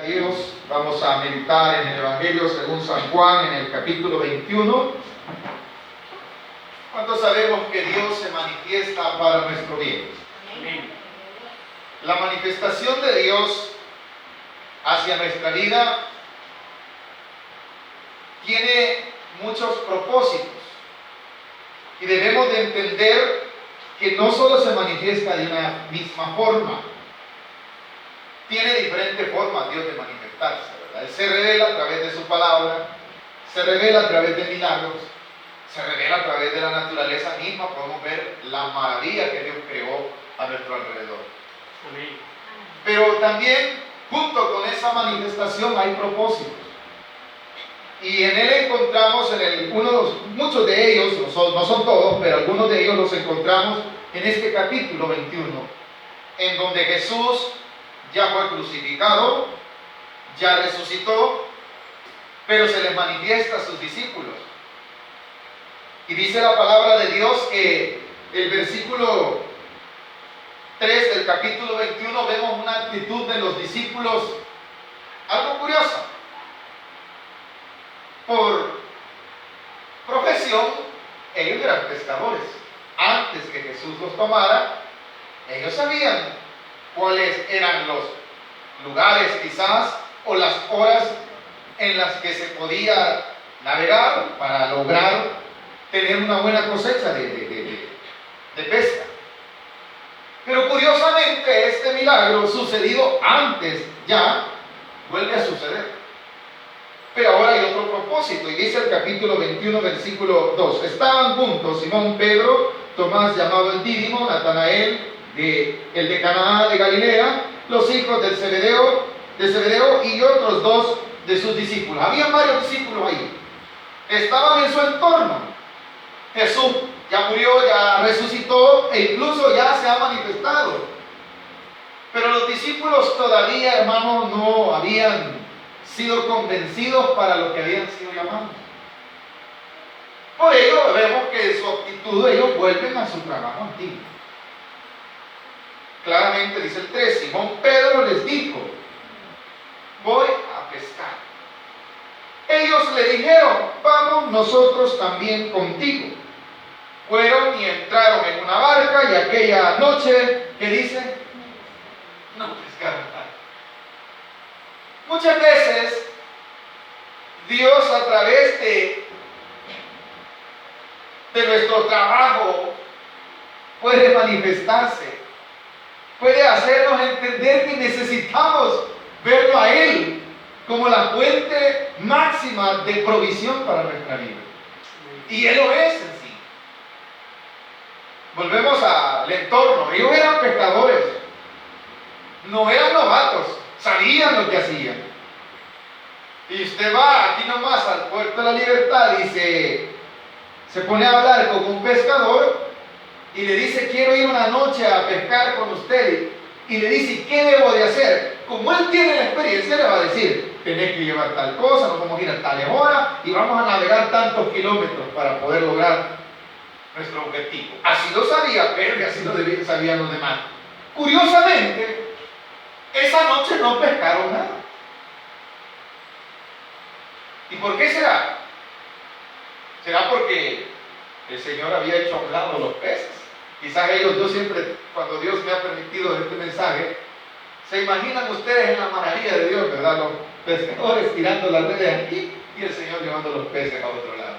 Dios, vamos a meditar en el Evangelio según San Juan en el capítulo 21. ¿Cuántos sabemos que Dios se manifiesta para nuestro bien? Amén. La manifestación de Dios hacia nuestra vida tiene muchos propósitos y debemos de entender que no solo se manifiesta de una misma forma. Tiene diferentes formas Dios de manifestarse, ¿verdad? Él se revela a través de su palabra, se revela a través de milagros, se revela a través de la naturaleza misma. Podemos ver la maravilla que Dios creó a nuestro alrededor. Amén. Pero también, junto con esa manifestación, hay propósitos. Y en él encontramos, muchos de ellos, no son todos, pero algunos de ellos los encontramos en este capítulo 21, en donde Jesús ya fue crucificado, ya resucitó, pero se les manifiesta a sus discípulos. Y dice la palabra de Dios que el versículo 3 del capítulo 21 vemos una actitud de los discípulos algo curiosa. Por profesión, ellos eran pescadores. Antes que Jesús los tomara, ellos sabían cuáles eran los lugares quizás o las horas en las que se podía navegar para lograr tener una buena cosecha de pesca. Pero curiosamente este milagro sucedido antes ya vuelve a suceder. Pero ahora hay otro propósito, y dice el capítulo 21, versículo 2. Estaban juntos Simón Pedro, Tomás llamado el Dídimo, Natanael, el de Caná de Galilea, los hijos de Zebedeo y otros dos de sus discípulos. Había varios discípulos ahí. Estaban en su entorno. Jesús ya murió, ya resucitó e incluso ya se ha manifestado. Pero los discípulos todavía, hermanos, no habían sido convencidos para lo que habían sido llamados. Por ello vemos que en su actitud ellos vuelven a su trabajo antiguo. Claramente dice el 3, Simón Pedro les dijo: voy a pescar. Ellos le dijeron: vamos nosotros también contigo. Fueron y entraron en una barca, y aquella noche, ¿qué dice? No pescaron nada. Muchas veces Dios, a través de nuestro trabajo, puede manifestarse. Puede hacernos entender que necesitamos verlo a Él como la fuente máxima de provisión para nuestra vida. Y Él lo es en sí. Volvemos al entorno. Ellos eran pescadores. No eran novatos. Sabían lo que hacían. Y usted va aquí nomás al Puerto de la Libertad y se pone a hablar con un pescador y le dice: quiero ir una noche a pescar con usted. Y le dice: ¿qué debo de hacer? Como él tiene la experiencia, le va a decir: tenés que llevar tal cosa, nos vamos a ir a tal hora y vamos a navegar tantos kilómetros para poder lograr nuestro objetivo. Así lo sabía Pedro y así lo sabían los demás. Curiosamente, esa noche no pescaron nada. ¿Y por qué será? ¿Será porque el Señor había hecho a un lado los peces? Quizás yo siempre, cuando Dios me ha permitido este mensaje, se imaginan ustedes en la maravilla de Dios, ¿verdad? Los pescadores tirando las redes aquí y el Señor llevando los peces a otro lado.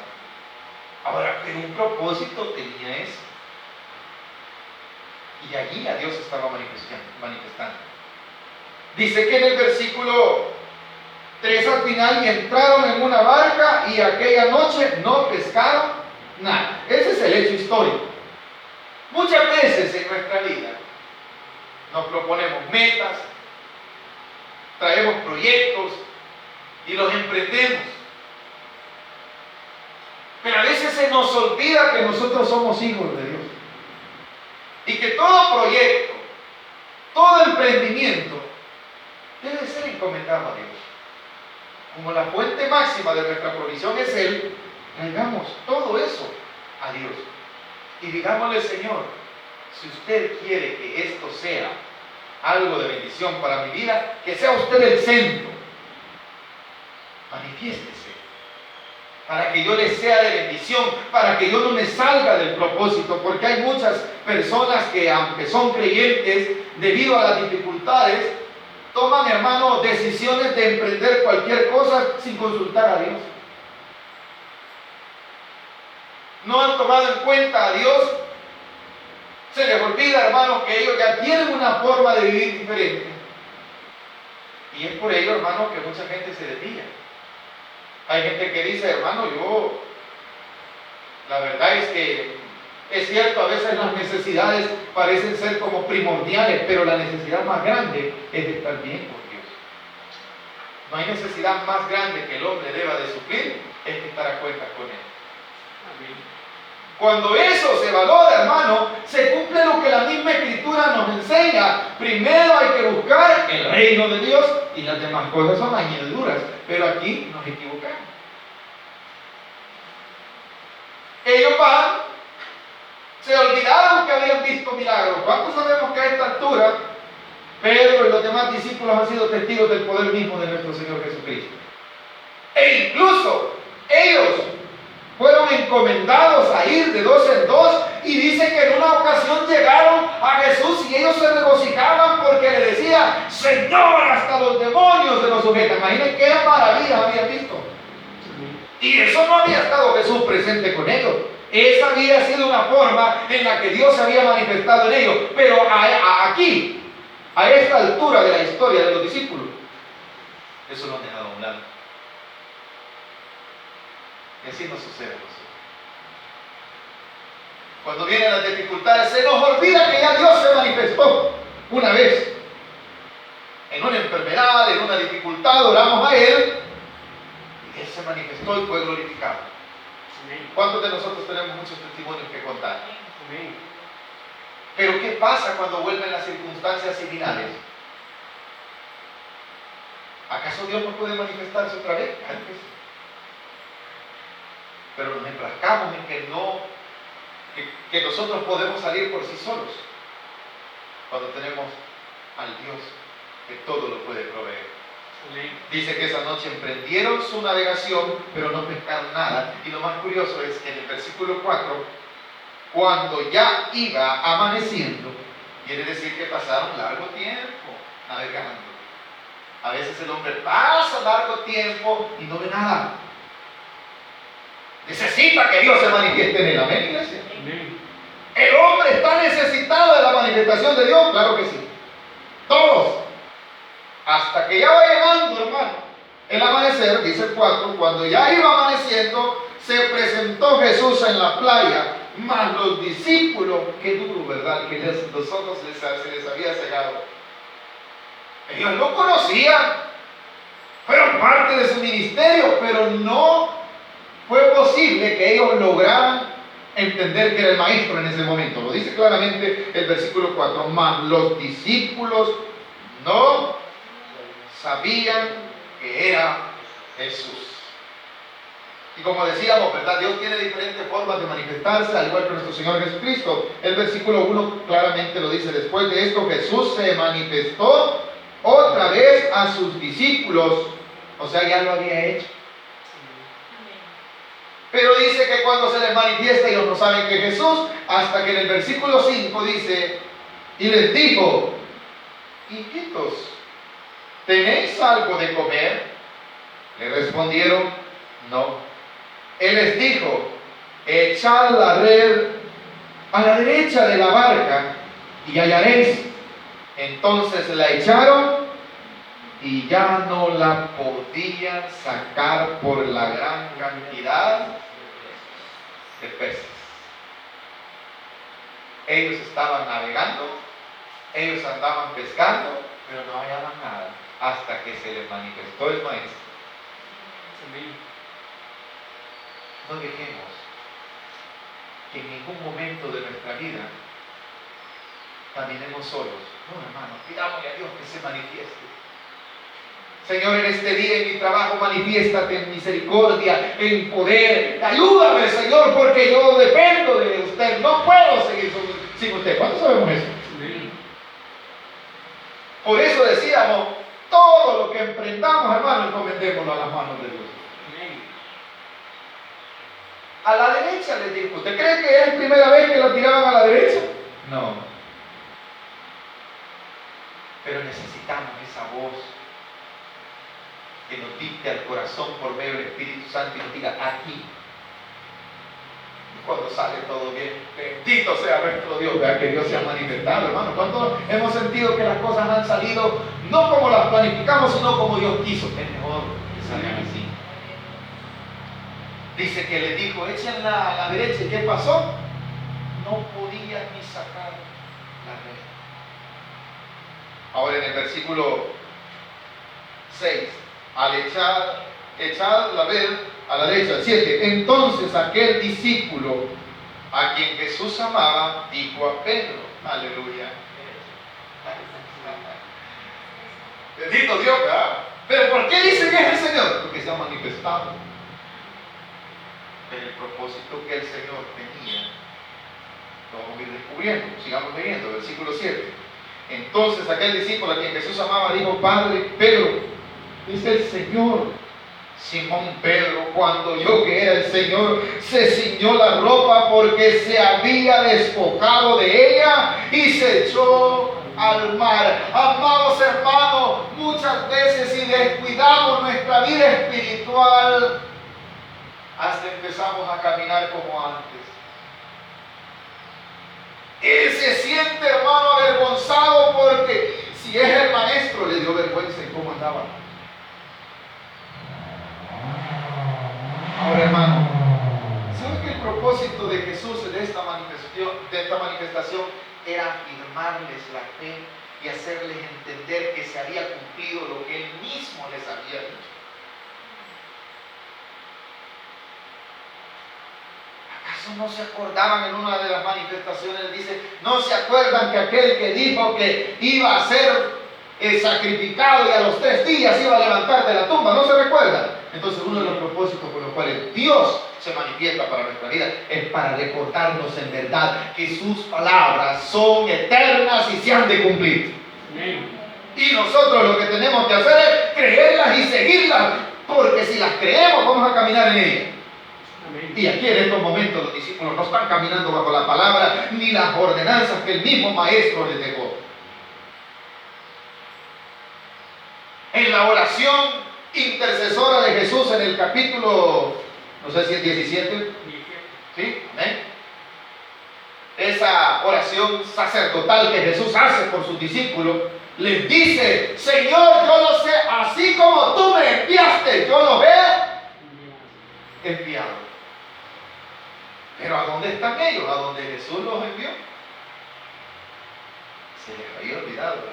Ahora, pero un propósito tenía eso. Y allí a Dios estaba manifestando. Dice que en el versículo 3 al final: y entraron en una barca y aquella noche no pescaron nada. Ese es el hecho histórico. Muchas veces en nuestra vida nos proponemos metas, traemos proyectos y los emprendemos. Pero a veces se nos olvida que nosotros somos hijos de Dios. Y que todo proyecto, todo emprendimiento debe ser encomendado a Dios. Como la fuente máxima de nuestra provisión es Él, traigamos todo eso a Dios. Y digámosle: Señor, si usted quiere que esto sea algo de bendición para mi vida, que sea usted el centro. Manifiéstese, para que yo le sea de bendición, para que yo no me salga del propósito, porque hay muchas personas que, aunque son creyentes, debido a las dificultades, toman, hermano, decisiones de emprender cualquier cosa sin consultar a Dios. No han tomado en cuenta a Dios. Se les olvida, hermano, que ellos ya tienen una forma de vivir diferente. Y es por ello, hermano, que mucha gente se desvía. Hay gente que dice, hermano, la verdad es que es cierto, a veces las necesidades parecen ser como primordiales, pero la necesidad más grande es de estar bien con Dios. No hay necesidad más grande que el hombre deba de suplir, es que estar a cuentas con Él. Amén. Cuando eso se valora, hermano, se cumple lo que la misma Escritura nos enseña. Primero hay que buscar el reino de Dios y las demás cosas son añadiduras. Pero aquí nos equivocamos. Ellos van, se olvidaron que habían visto milagros. ¿Cuántos sabemos que a esta altura Pedro y los demás discípulos han sido testigos del poder mismo de nuestro Señor Jesucristo? E incluso ellos fueron encomendados a ir de dos en dos, y dice que en una ocasión llegaron a Jesús y ellos se regocijaban porque le decía: Señor, hasta los demonios se nos sujetan. Imaginen qué maravilla habían visto. Y eso no había estado Jesús presente con ellos. Esa había sido una forma en la que Dios se había manifestado en ellos. Pero aquí, a esta altura de la historia de los discípulos, eso lo han dejado a un lado. Y así nos sucede a nosotros. Cuando vienen las dificultades, se nos olvida que ya Dios se manifestó una vez. En una enfermedad, en una dificultad, oramos a Él y Él se manifestó y fue glorificado. Amén. ¿Cuántos de nosotros tenemos muchos testimonios que contar? Amén. Pero ¿qué pasa cuando vuelven las circunstancias similares? ¿Acaso Dios no puede manifestarse otra vez? Claro que sí. Pero nos enfrascamos en que nosotros podemos salir por sí solos, cuando tenemos al Dios que todo lo puede proveer. Dice que esa noche emprendieron su navegación, pero no pescaron nada. Y lo más curioso es que en el versículo 4, cuando ya iba amaneciendo, quiere decir que pasaron largo tiempo navegando. A veces el hombre pasa largo tiempo y no ve nada. Necesita que Dios se manifieste en él. Amén, iglesia. Amén. El hombre está necesitado de la manifestación de Dios. Claro que sí. Todos. Hasta que ya va llegando, hermano, el amanecer, dice el 4, cuando ya iba amaneciendo, se presentó Jesús en la playa, mas los discípulos, qué duro, ¿verdad? Que los ojos se les había cegado. Ellos lo conocían, fueron parte de su ministerio, pero no fue posible que ellos lograran entender que era el maestro en ese momento. Lo dice claramente el versículo 4. Mas los discípulos no sabían que era Jesús. Y como decíamos, ¿verdad? Dios tiene diferentes formas de manifestarse, al igual que nuestro Señor Jesucristo. El versículo 1 claramente lo dice. Después de esto, Jesús se manifestó otra vez a sus discípulos. O sea, ya lo había hecho. Pero dice que cuando se les manifiesta, ellos no saben que es Jesús, hasta que en el versículo 5 dice: y les dijo: hijitos, ¿tenéis algo de comer? Le respondieron: no. Él les dijo: echad la red a la derecha de la barca y hallaréis. Entonces la echaron y ya no la podían sacar por la gran cantidad de peces. Ellos estaban navegando, ellos andaban pescando, pero no hallaban nada hasta que se les manifestó el maestro. No dejemos que en ningún momento de nuestra vida caminemos solos. No, hermano, pidámosle a Dios que se manifieste. Señor, en este día en mi trabajo, manifiéstate en misericordia, en poder. Ayúdame, Señor, porque yo dependo de usted. No puedo seguir sin usted. ¿Cuántos sabemos eso? Sí. Por eso decíamos, todo lo que emprendamos, hermano, encomendémoslo a las manos de Dios. A la derecha les dijo. ¿Usted cree que es primera vez que lo tiraban a la derecha? No. Pero necesitamos esa voz que nos dicte al corazón por medio del Espíritu Santo y nos diga aquí. Y cuando sale todo bien, bendito sea nuestro Dios, vea que Dios se ha manifestado, hermano. ¿Cuánto hemos sentido que las cosas han salido no como las planificamos, sino como Dios quiso? Es mejor que salgan así. Dice que le dijo, échenla a la derecha. ¿Y qué pasó? No podían ni sacar la red. Ahora en el versículo 6, al echar la red a la derecha. 7, entonces aquel discípulo a quien Jesús amaba dijo a Pedro, aleluya. Bendito Dios, ¿verdad? Pero ¿por qué dice que es el Señor? Porque se ha manifestado en el propósito que el Señor tenía. Lo vamos a ir descubriendo. Sigamos leyendo, versículo 7. Entonces aquel discípulo a quien Jesús amaba dijo, Padre, Pedro, es el Señor. Simón Pedro, cuando oyó que era el Señor, se ciñó la ropa porque se había despojado de ella y se echó al mar. Amados hermanos, muchas veces si descuidamos nuestra vida espiritual, hasta empezamos a caminar como antes. Él se siente, hermano, avergonzado porque si es el maestro, le dio vergüenza en cómo andaba. Ahora, hermano, ¿sabe que el propósito de Jesús de esta manifestación era afirmarles la fe y hacerles entender que se había cumplido lo que Él mismo les había dicho? ¿Acaso no se acordaban en una de las manifestaciones? Dice, ¿no se acuerdan que aquel que dijo que iba a ser sacrificado y a los 3 días iba a levantar de la tumba? ¿No se recuerdan? Entonces uno de los propósitos por los cuales Dios se manifiesta para nuestra vida es para recordarnos en verdad que sus palabras son eternas y se han de cumplir. Y nosotros lo que tenemos que hacer es creerlas y seguirlas, porque si las creemos vamos a caminar en ellas. Y aquí en estos momentos los discípulos no están caminando bajo la palabra ni las ordenanzas que el mismo maestro les dejó. En la oración intercesora de Jesús en el capítulo, no sé si es 17, ¿sí? Amén. Esa oración sacerdotal que Jesús hace por sus discípulos, les dice, Señor, yo lo sé, así como tú me enviaste, yo los he enviado. Pero ¿a dónde están ellos? ¿A dónde Jesús los envió? Se les había olvidado, ¿verdad?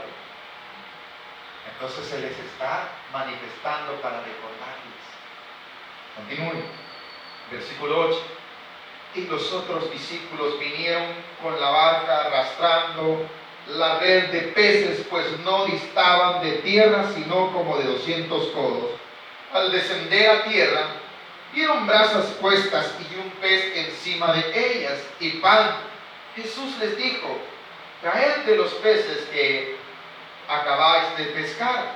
Entonces se les está manifestando para recordarles. Continúen. Versículo 8. Y los otros discípulos vinieron con la barca arrastrando la red de peces, pues no distaban de tierra, sino como de 200 codos. Al descender a tierra, vieron brasas puestas y un pez encima de ellas y pan. Jesús les dijo, traed de los peces que acabáis de pescar.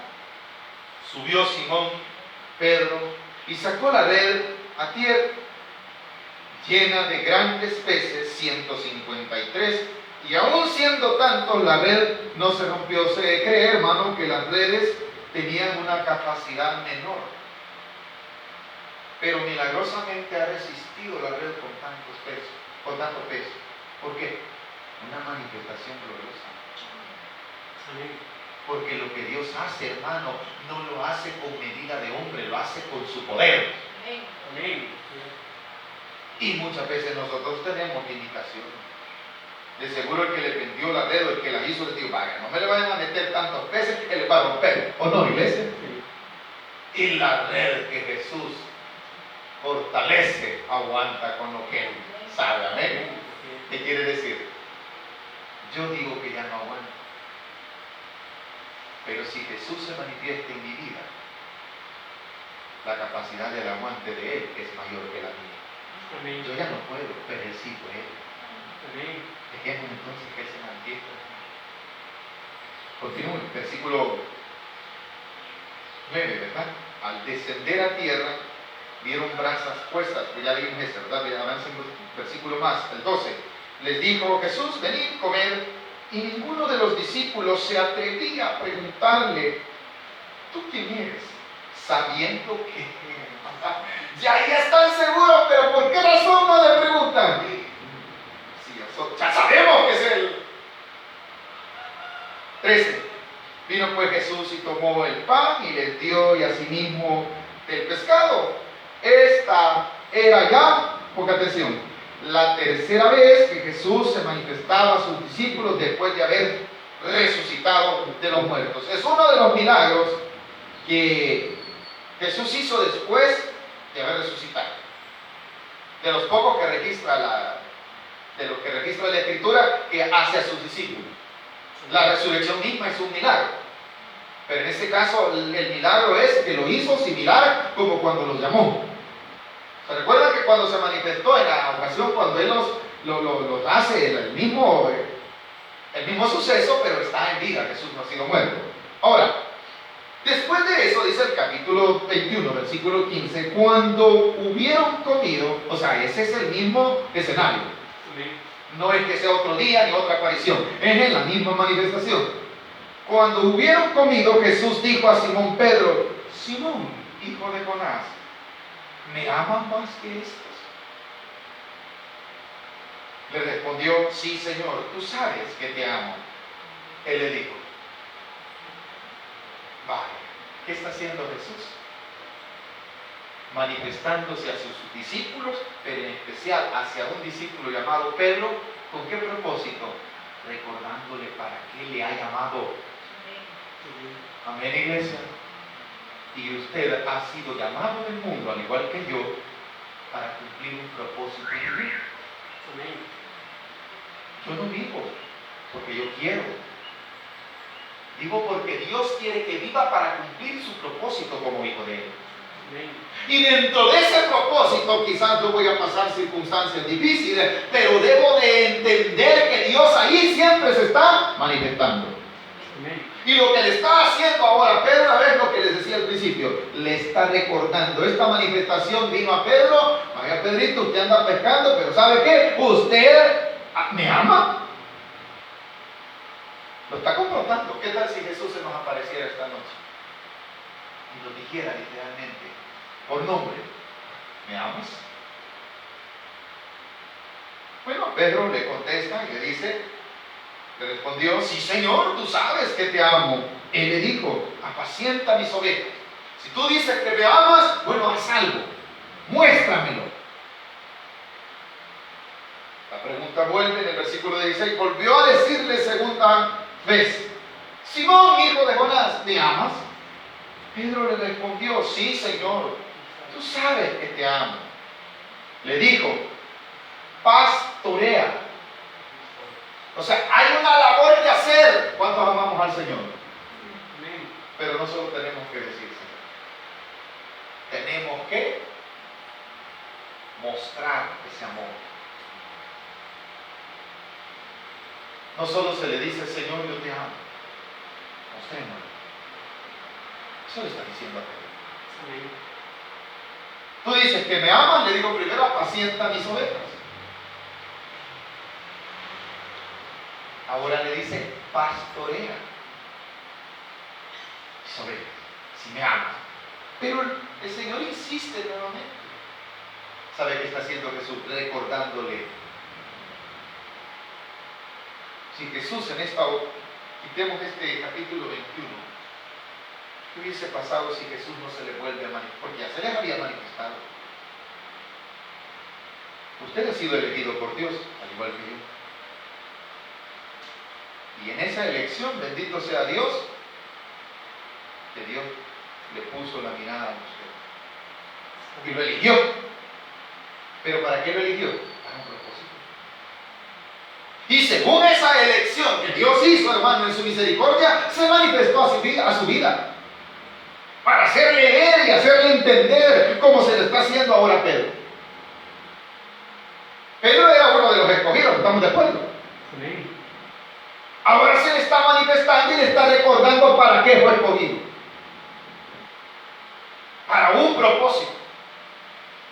Subió Simón Pedro y sacó la red a tierra, llena de grandes peces, 153, y aún siendo tantos la red no se rompió. Se cree, hermano, que las redes tenían una capacidad menor, pero milagrosamente ha resistido la red con tanto peso. ¿Por qué? Una manifestación gloriosa. Porque lo que Dios hace, hermano, no lo hace con medida de hombre, lo hace con su poder. Amén. Y muchas veces nosotros tenemos limitaciones. De seguro el que le vendió la red o el que la hizo le dijo, vaya, no me le vayan a meter tantos peces que le va a romper. ¿O no, iglesia? Sí. Y la red que Jesús fortalece, aguanta con lo que Él sabe. Amén. ¿Qué quiere decir? Yo digo que ya no aguanta. Pero si Jesús se manifiesta en mi vida, la capacidad del aguante de Él es mayor que la mía. Amén. Yo ya no puedo, pero Él sí puede. Amén. Dejemos entonces que Él se manifieste. Continúe, versículo 9, ¿verdad? Al descender a tierra, vieron brasas puestas, pues ya leímos este, ¿verdad? Avancen un versículo más, el 12. Les dijo Jesús, venid, comer, y ninguno de los discípulos se atrevía a preguntarle, ¿tú quién eres? Sabiendo que ya están seguros, pero ¿por qué razón no le preguntan? Sí, ya sabemos que es él. 13. Vino pues Jesús y tomó el pan y les dio, y asimismo del pescado. Esta era ya, poca atención, la tercera vez que Jesús se manifestaba a sus discípulos después de haber resucitado de los muertos. Es uno de los milagros que Jesús hizo después de haber resucitado. De los pocos que registra de lo que registra la Escritura que hace a sus discípulos. La resurrección misma es un milagro. Pero en este caso el milagro es que lo hizo similar como cuando los llamó. ¿Se recuerdan que cuando se manifestó en la ocasión cuando Él los hace el mismo suceso, pero está en vida, Jesús no ha sido muerto? Ahora, después de eso, dice el capítulo 21, versículo 15, cuando hubieron comido, o sea, ese es el mismo escenario. No es que sea otro día ni otra aparición, es en la misma manifestación. Cuando hubieron comido, Jesús dijo a Simón Pedro, Simón, hijo de Jonás, ¿me aman más que estos? Le respondió, sí, Señor, tú sabes que te amo. Él le dijo, vale, ¿qué está haciendo Jesús? Manifestándose a sus discípulos, pero en especial hacia un discípulo llamado Pedro. ¿Con qué propósito? Recordándole para qué le ha llamado. Amén, iglesia. Y usted ha sido llamado del mundo, al igual que yo, para cumplir un propósito de vivir. Yo no vivo porque yo quiero. Vivo porque Dios quiere que viva para cumplir su propósito como hijo de Él. Y dentro de ese propósito quizás yo voy a pasar circunstancias difíciles, pero debo de entender que Dios ahí siempre se está manifestando. Y lo que le está haciendo ahora a Pedro es lo que les decía al principio, le está recordando. Esta manifestación vino a Pedro, vaya Pedrito, usted anda pescando, pero ¿sabe qué? ¿Usted me ama? Lo está confrontando. ¿Qué tal si Jesús se nos apareciera esta noche y nos dijera literalmente, por nombre, ¿me amas? Bueno, Pedro le contesta y le dice, le respondió, sí, Señor, tú sabes que te amo. Él le dijo, apacienta mis ovejas. Si tú dices que me amas, bueno, haz algo, muéstramelo. La pregunta vuelve en el versículo 16, volvió a decirle segunda vez, Simón, hijo de Jonás, ¿me amas? Pedro le respondió, sí, Señor, tú sabes que te amo. Le dijo, pastorea. O sea, hay una labor que hacer. ¿Cuántos amamos al Señor? Pero no solo tenemos que decir, Señor. Tenemos que mostrar ese amor. No solo se le dice, Señor, yo te amo. Mostrémoslo. Eso le está diciendo a Pedro. Tú dices que me amas, le digo primero, apacienta mis ovejas. Ahora le dice, pastorea mis ovejas, si me amas. Pero el Señor insiste nuevamente. ¿Sabe qué está haciendo Jesús? Recordándole. Si Jesús en esta hora, quitemos este capítulo 21, ¿qué hubiese pasado si Jesús no se le vuelve a manifestar? Porque ya se les había manifestado. Usted ha sido elegido por Dios, al igual que yo. Y en esa elección, bendito sea Dios, que Dios le puso la mirada a usted. Y lo eligió. ¿Pero para qué lo eligió? Para un propósito. Y según esa elección que Dios hizo, hermano, en su misericordia, se manifestó a su vida. Para hacerle ver y hacerle entender cómo se le está haciendo ahora a Pedro. Pedro era uno de los escogidos, ¿estamos de acuerdo? Sí. Ahora se le está manifestando y le está recordando para qué fue escogido. Para un propósito.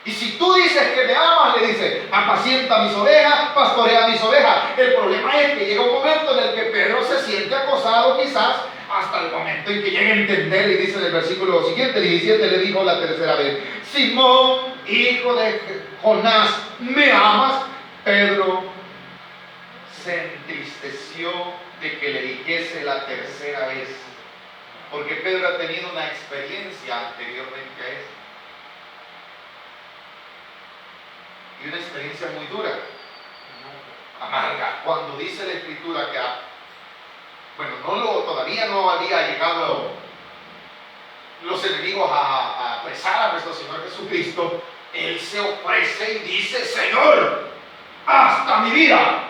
Y si tú dices que me amas, le dice, apacienta mis ovejas, pastorea mis ovejas. El problema es que llega un momento en el que Pedro se siente acosado, quizás hasta el momento en que llega a entender, y dice en el versículo siguiente, 17, le dijo la tercera vez, Simón, hijo de Jonás, ¿me amas? Pedro se entristeció de que le dijese la tercera vez, porque Pedro ha tenido una experiencia anteriormente a esta. Y una experiencia muy dura, amarga, cuando dice la Escritura que todavía no había llegado los enemigos a apresar a nuestro Señor Jesucristo. Él se ofrece y dice, Señor, hasta mi vida.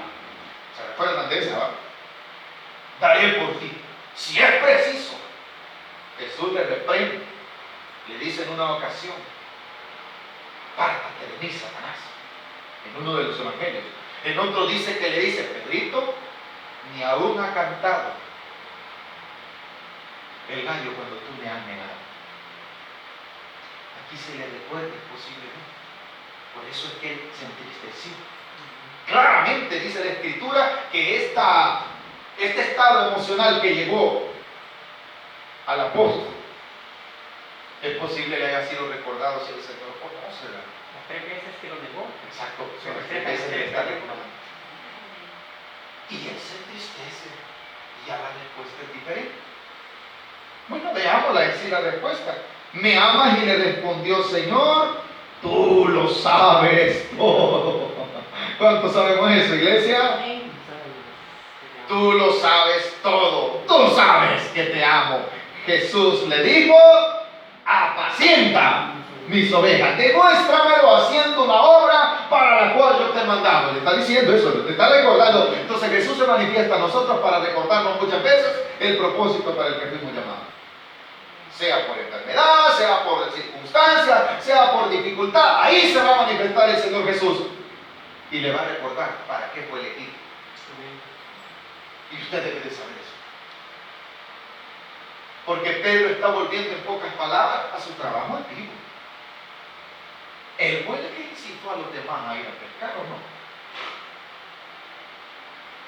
¿Se recuerdan de esa? Daré por ti. Si es preciso. Jesús le reprende. Le dice en una ocasión, apártate de mí, Satanás. En uno de los evangelios. En otro dice que le dice, Pedrito, ni aún ha cantado el gallo cuando tú me has negado. Aquí se le recuerda posiblemente. Por eso es que él se entristeció. Claramente dice la Escritura que este estado emocional que llegó al apóstol es posible que haya sido recordado si el Señor conoce las 3 veces que lo negó. Exacto, son las 3 veces que le está recordando. Y él se entristece y ya la respuesta es diferente. Bueno, veámosla en sí la respuesta. ¿Me amas? Y le respondió, Señor, tú lo sabes todo. ¿Cuántos sabemos eso, iglesia? Tú lo sabes todo. Tú sabes que te amo. Jesús le dijo, apacienta mis ovejas. Demuéstramelo haciendo una obra para la cual yo te he mandado. Le está diciendo eso, te está recordando. Entonces Jesús se manifiesta a nosotros para recordarnos muchas veces el propósito para el que fuimos llamados. Sea por enfermedad, sea por circunstancias, sea por dificultad. Ahí se va a manifestar el Señor Jesús. Y le va a recordar para qué fue elegido. Y usted debe de saber eso. Porque Pedro está volviendo en pocas palabras a su trabajo antiguo. ¿Él fue el que incitó a los demás a ir a pescar o no?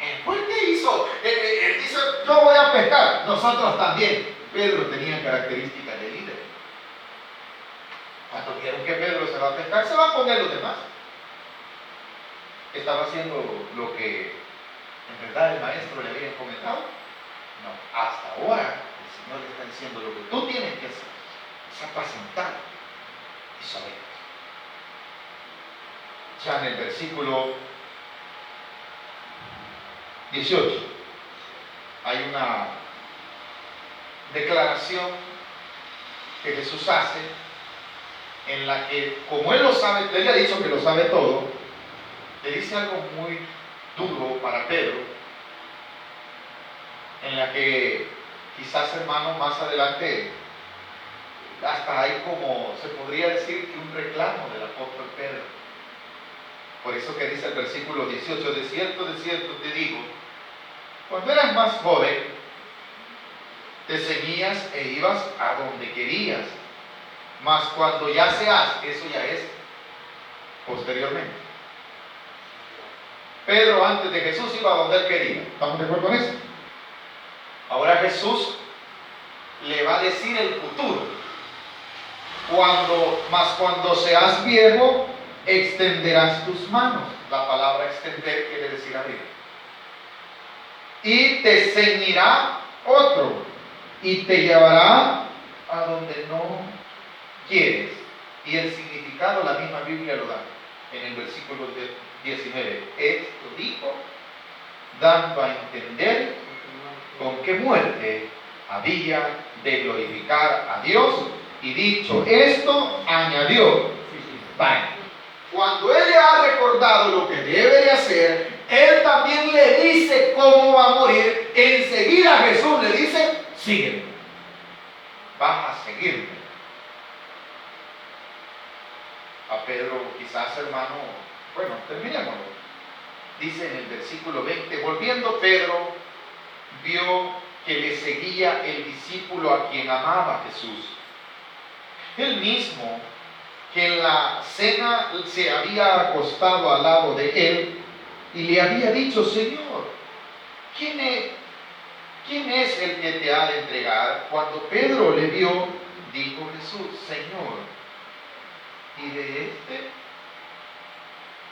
Él fue el que hizo. Él dice, yo voy a pescar. Nosotros también. Pedro tenía características de líder. Cuando vieron que Pedro se va a pescar, se van con él los demás. ¿Estaba haciendo lo que en verdad el maestro le había encomendado? No, hasta ahora el Señor le está diciendo lo que tú tienes que hacer es apacentar y saber. Ya en el versículo 18 hay una declaración que Jesús hace en la que, como Él lo sabe, Él le ha dicho que lo sabe todo, le dice algo muy duro para Pedro, en la que quizás, hermano, más adelante hasta hay como, se podría decir que un reclamo del apóstol Pedro. Por eso que dice el versículo 18, de cierto te digo, cuando eras más joven, te ceñías e ibas a donde querías, mas cuando ya seas, eso ya es posteriormente. Pedro antes de Jesús iba a donde él quería. ¿Estamos de acuerdo con eso? Ahora Jesús le va a decir el futuro. Cuando seas viejo, extenderás tus manos. La palabra extender quiere decir abrir. Y te ceñirá otro, y te llevará a donde no quieres. Y el significado la misma Biblia lo da en el versículo 19. Esto dijo, dando a entender con qué muerte había de glorificar a Dios, y dicho esto, añadió, vaya, cuando Él le ha recordado lo que debe de hacer, Él también le dice cómo va a morir. Enseguida Jesús le dice, sígueme, vas a seguirme. A Pedro, quizás, hermano, bueno, terminémoslo. Dice en el versículo 20, volviendo Pedro vio que le seguía el discípulo a quien amaba Jesús. Él mismo, que en la cena se había acostado al lado de él y le había dicho: Señor, ¿quién es el que te ha de entregar? Cuando Pedro le vio, dijo Jesús: Señor, ¿y de este?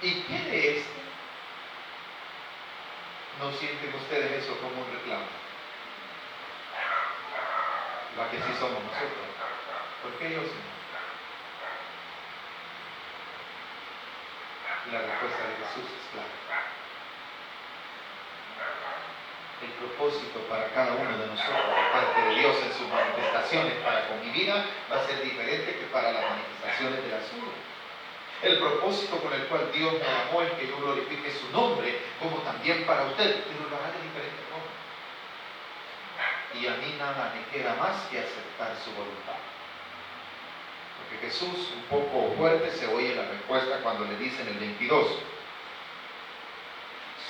¿Y qué de este? ¿No sienten ustedes eso como un reclamo? La que sí somos nosotros. ¿Por qué yo, Señor? La respuesta de Jesús es clara. El propósito para cada uno de nosotros, de parte de Dios en sus manifestaciones para con mi vida, va a ser diferente que para las manifestaciones de la suya. El propósito con el cual Dios me amó es que yo glorifique su nombre, como también para usted, pero lo hará de diferente forma. Y a mí nada me queda más que aceptar su voluntad. Porque Jesús, un poco fuerte, se oye la respuesta cuando le dice en el 22: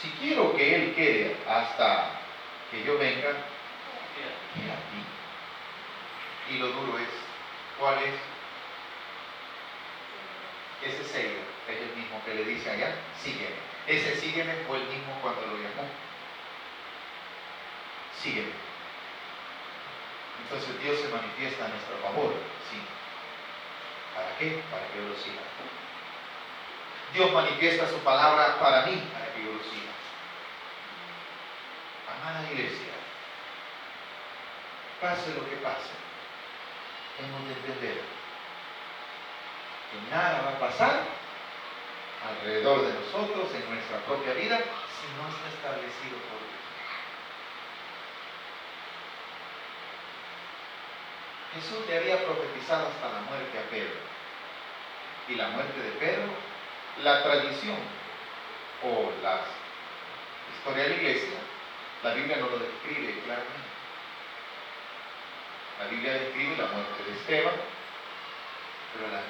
si quiero que Él quede hasta que yo venga, queda aquí. Y lo duro es, ¿cuál es? Ese sello es el mismo que le dice allá: sígueme. Ese sígueme fue el mismo cuando lo llamó. Sígueme. Entonces Dios se manifiesta a nuestro favor, sí. ¿Para qué? Para que yo lo siga. Dios manifiesta su palabra para mí, para que yo lo siga. Amada iglesia, pase lo que pase, hemos de entender que nada va a pasar alrededor de nosotros, en nuestra propia vida, si no está establecido por Dios. Jesús le había profetizado hasta la muerte a Pedro. Y la muerte de Pedro, la tradición o la historia de la iglesia, la Biblia no lo describe claramente. La Biblia describe la muerte de Esteban, pero la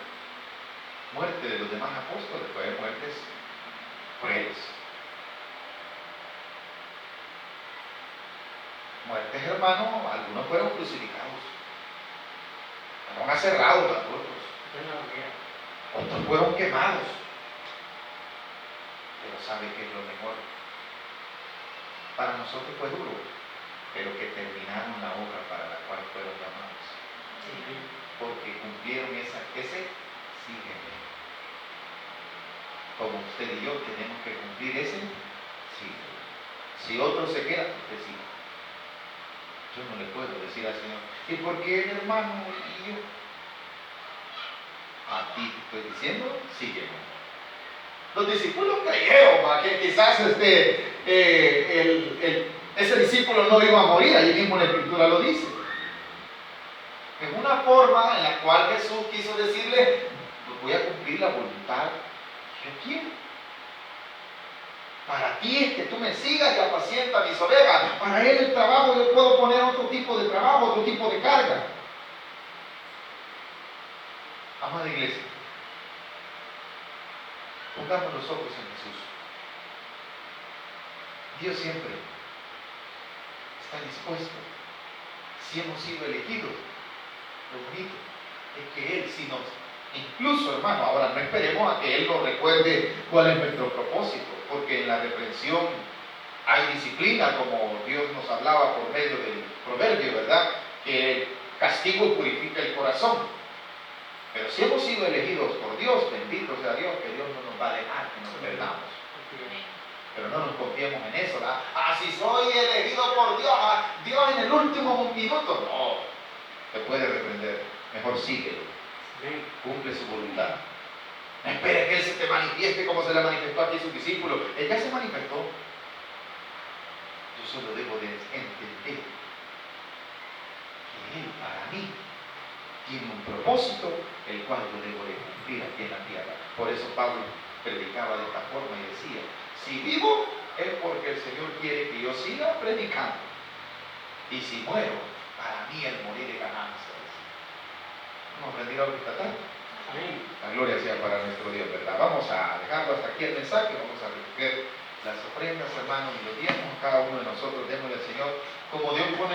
muerte de los demás apóstoles fueron muertes crueles. Muertes, hermanos, algunos fueron crucificados, fueron aserrados a otros, otros fueron quemados. Pero ¿sabe qué es lo mejor? Para nosotros fue duro, pero que terminaron la obra para la cual fueron llamados. Porque cumplieron ese sígueme. Como usted y yo tenemos que cumplir ese sígueme. Si otro se queda, usted sigue. Yo no le puedo decir al Señor: ¿y por qué el hermano y yo? A ti te estoy diciendo, sígueme. Los discípulos creyeron que quizás ese discípulo no iba a morir, allí mismo la Escritura lo dice. Es una forma en la cual Jesús quiso decirle: voy a cumplir la voluntad que yo quiero. Para ti es que tú me sigas y apacienta mis ovejas. Para él el trabajo, yo puedo poner otro tipo de trabajo, otro tipo de carga. Amada iglesia, pongamos los ojos en Jesús. Dios siempre está dispuesto. Si hemos sido elegidos, lo bonito es que Él sí nos, incluso hermano, ahora no esperemos a que Él nos recuerde cuál es nuestro propósito, porque en la reprensión hay disciplina, como Dios nos hablaba por medio del proverbio, ¿verdad? Que el castigo purifica el corazón. Pero si hemos sido elegidos por Dios, bendito sea Dios, que Dios no nos va a dejar que nos perdamos. Pero no nos confiemos en eso, ¿verdad? Si soy elegido por Dios, Dios en el último minuto, no, te puede reprender. Mejor síguelo, cumple su voluntad. No esperes que Él se te manifieste como se le manifestó aquí a sus discípulos. Él ya se manifestó. Yo solo debo de entender que Él para mí tiene un propósito, el cual yo debo de cumplir aquí en la tierra. Por eso Pablo predicaba de esta forma y decía: si vivo es porque el Señor quiere que yo siga predicando, y si muero, para mí el morir es ganancia. ¿Hemos aprendido algo esta tarde? Amén. La gloria sea para nuestro Dios, ¿verdad? Vamos a dejarlo hasta aquí el mensaje, vamos a recoger las ofrendas, hermanos, y los diezmos, cada uno de nosotros, démosle al Señor, como Dios pone